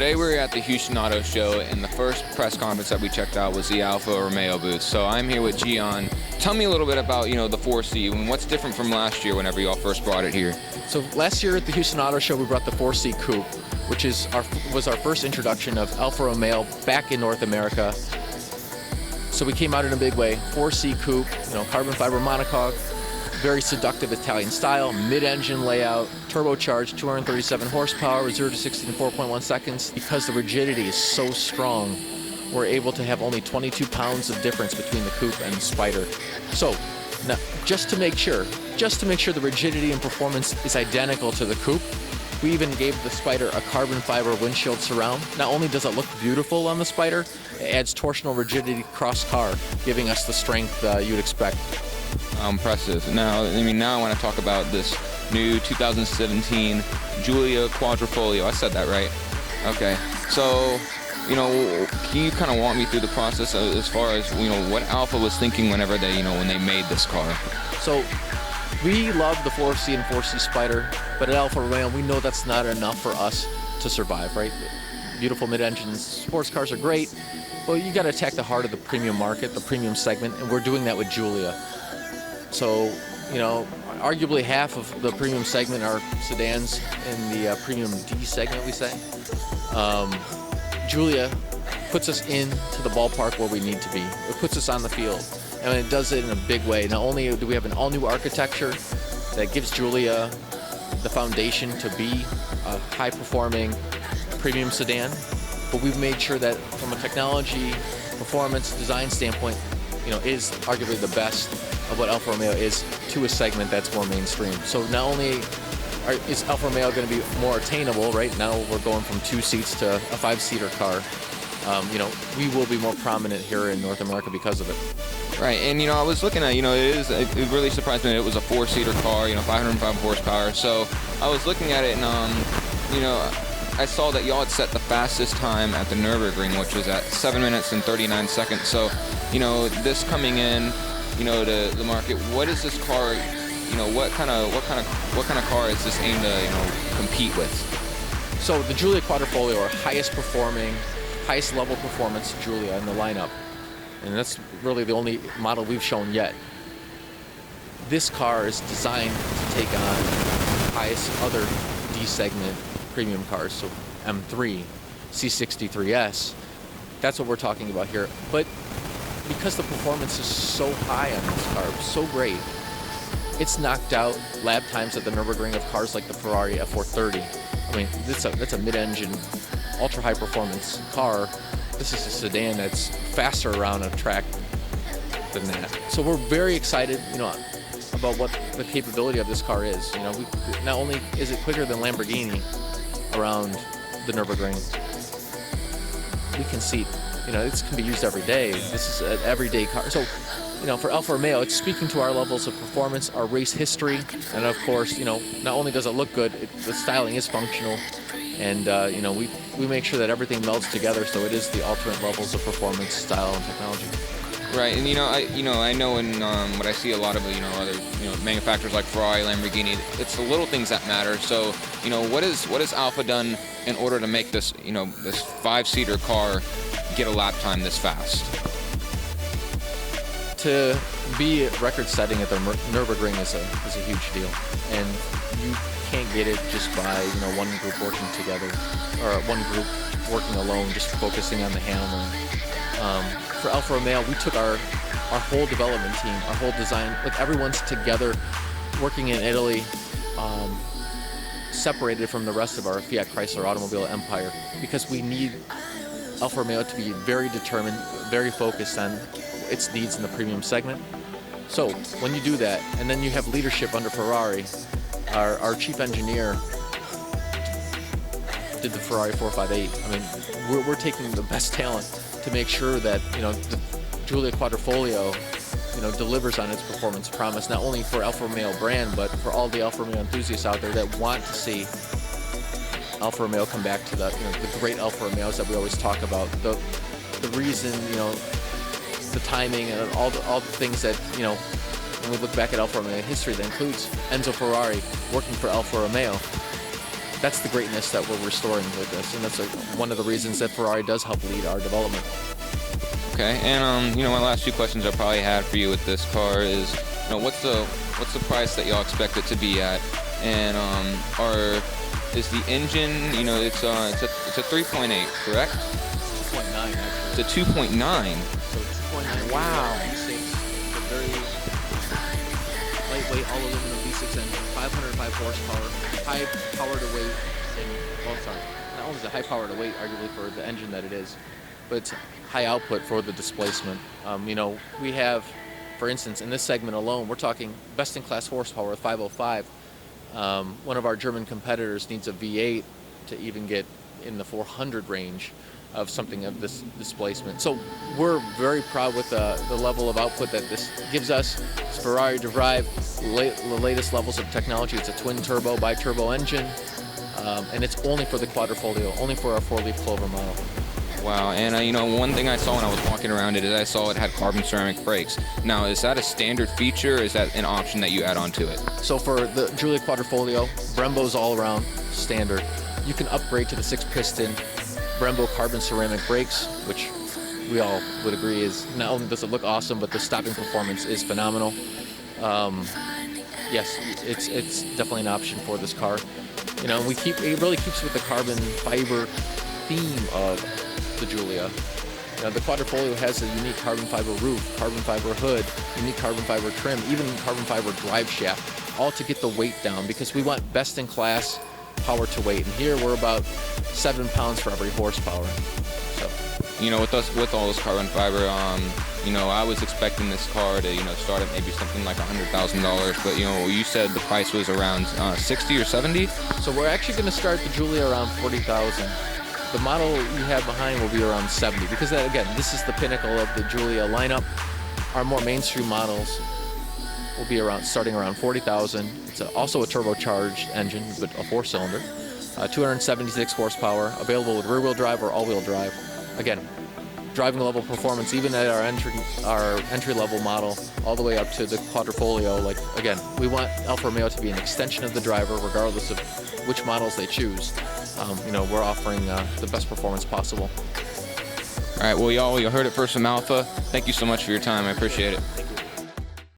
today we're at the Houston Auto Show, and the first press conference that we checked out was the Alfa Romeo booth. So I'm here with Gian. Tell me a little bit about, the 4C and what's different from last year whenever y'all first brought it here. So last year at the Houston Auto Show, we brought the 4C Coupe, which was our first introduction of Alfa Romeo back in North America. So we came out in a big way. 4C Coupe, carbon fiber monocoque, very seductive Italian style, mid-engine layout, turbocharged, 237 horsepower, 0 to 60 in 4.1 seconds. Because the rigidity is so strong, we're able to have only 22 pounds of difference between the Coupe and the Spider. So now, just to make sure the rigidity and performance is identical to the Coupe, we even gave the Spider a carbon fiber windshield surround. Not only does it look beautiful on the Spider, it adds torsional rigidity across car, giving us the strength you'd expect. Impressive. Now I want to talk about this new 2017 Giulia Quadrifoglio. I said that right? Okay. So, can you kind of walk me through the process as far as, what Alfa was thinking whenever they, when they made this car? So, we love the 4C and 4C Spider, but at Alfa Romeo, we know that's not enough for us to survive, right? Beautiful mid-engines, sports cars are great, but you got to attack the heart of the premium market, the premium segment, and we're doing that with Giulia. So, arguably half of the premium segment are sedans in the premium D segment, we say. Giulia puts us into the ballpark where we need to be. It puts us on the field, and it does it in a big way. Not only do we have an all-new architecture that gives Giulia the foundation to be a high-performing premium sedan, but we've made sure that from a technology, performance, design standpoint, is arguably the best of what Alfa Romeo is to a segment that's more mainstream. So not only is Alfa Romeo going to be more attainable, right? Now we're going from 2 seats to a 5-seater car. We will be more prominent here in North America because of it. Right, and I was looking at, it really surprised me that it was a 4-seater car, 505 horsepower. So I was looking at it, and I saw that y'all had set the fastest time at the Nürburgring, which was at 7 minutes and 39 seconds. So, this coming in, to the market, what is this car? What kind of car is this aimed to, compete with? So the Giulia Quadrafolio, our highest performing, highest level performance Giulia in the lineup, and that's really the only model we've shown yet. This car is designed to take on highest other D segment premium cars, so M3, C63S. That's what we're talking about here. But because the performance is so high on this car, so great, it's knocked out lap times at the Nürburgring of cars like the Ferrari F430. I mean, that's a mid-engine, ultra-high performance car. This is a sedan that's faster around a track than that. So we're very excited, about what the capability of this car is. Not only is it quicker than Lamborghini around the Nürburgring, we can see, it can be used every day. This is an everyday car. So, for Alfa Romeo, it's speaking to our levels of performance, our race history, and of course, not only does it look good, the styling is functional, and we make sure that everything melds together so it is the ultimate levels of performance, style, and technology. Right, and I know in what I see a lot of other manufacturers like Ferrari, Lamborghini, it's the little things that matter. So what has Alfa done in order to make this this 5-seater car get a lap time this fast? To be record-setting at the Nürburgring is a huge deal, and you can't get it just by one group working together or one group working alone, just focusing on the handling. For Alfa Romeo, we took our whole development team, our whole design, like everyone's together, working in Italy, separated from the rest of our Fiat Chrysler automobile empire, because we need Alfa Romeo to be very determined, very focused on its needs in the premium segment. So when you do that, and then you have leadership under Ferrari, our chief engineer did the Ferrari 458. I mean, we're taking the best talent to make sure that the Giulia Quadrifoglio delivers on its performance promise, not only for Alfa Romeo brand, but for all the Alfa Romeo enthusiasts out there that want to see Alfa Romeo come back to the great Alfa Romeos that we always talk about. The reason, the timing and all the things that, when we look back at Alfa Romeo history, that includes Enzo Ferrari working for Alfa Romeo. that's the greatness that we're restoring with this, and that's one of the reasons that Ferrari does help lead our development. Okay, and my last few questions I probably had for you with this car is, what's the price that y'all expect it to be at, and is the engine, it's a 3.8, correct? 2.9 actually. It's a 2.9. So 2.9. Wow. V6, a very lightweight all aluminum V6 engine, 505 horsepower, high power to weight, not only is it high power to weight, arguably for the engine that it is, but it's high output for the displacement. We have, for instance, in this segment alone, we're talking best-in-class horsepower with 505. One of our German competitors needs a V8 to even get in the 400 range of something of this displacement. So we're very proud with the level of output that this gives us. It's Ferrari derived, the latest levels of technology. It's a twin-turbo, bi-turbo engine, and it's only for the Quadrifoglio, only for our 4-leaf clover model. Wow, and one thing I saw when I was walking around it is I saw it had carbon ceramic brakes. Now, is that a standard feature, or is that an option that you add on to it? So for the Giulia Quadrifoglio, Brembo's all around standard. You can upgrade to the 6-piston Brembo carbon ceramic brakes, which we all would agree is not only does it look awesome, but the stopping performance is phenomenal. Yes, it's definitely an option for this car. It really keeps with the carbon fiber theme of the Giulia. The Quadrifoglio has a unique carbon fiber roof, carbon fiber hood, unique carbon fiber trim, even carbon fiber drive shaft, all to get the weight down, because we want best-in-class power to weight. And here we're about 7 pounds for every horsepower. So, with all this carbon fiber, I was expecting this car to, start at maybe something like $100,000, but you said the price was around 60 or 70. So we're actually going to start the Giulia around 40,000. The model you have behind will be around 70, because again, this is the pinnacle of the Giulia lineup. Our more mainstream models will be starting around 40,000. It's also a turbocharged engine, but a 4-cylinder, 276 horsepower, available with rear-wheel drive or all-wheel drive. Again, driving level performance, even at our entry-level model, all the way up to the Quadrifoglio. Again, we want Alfa Romeo to be an extension of the driver, regardless of which models they choose. We're offering the best performance possible. All right, well, y'all, you heard it first from Alfa. Thank you so much for your time. I appreciate it.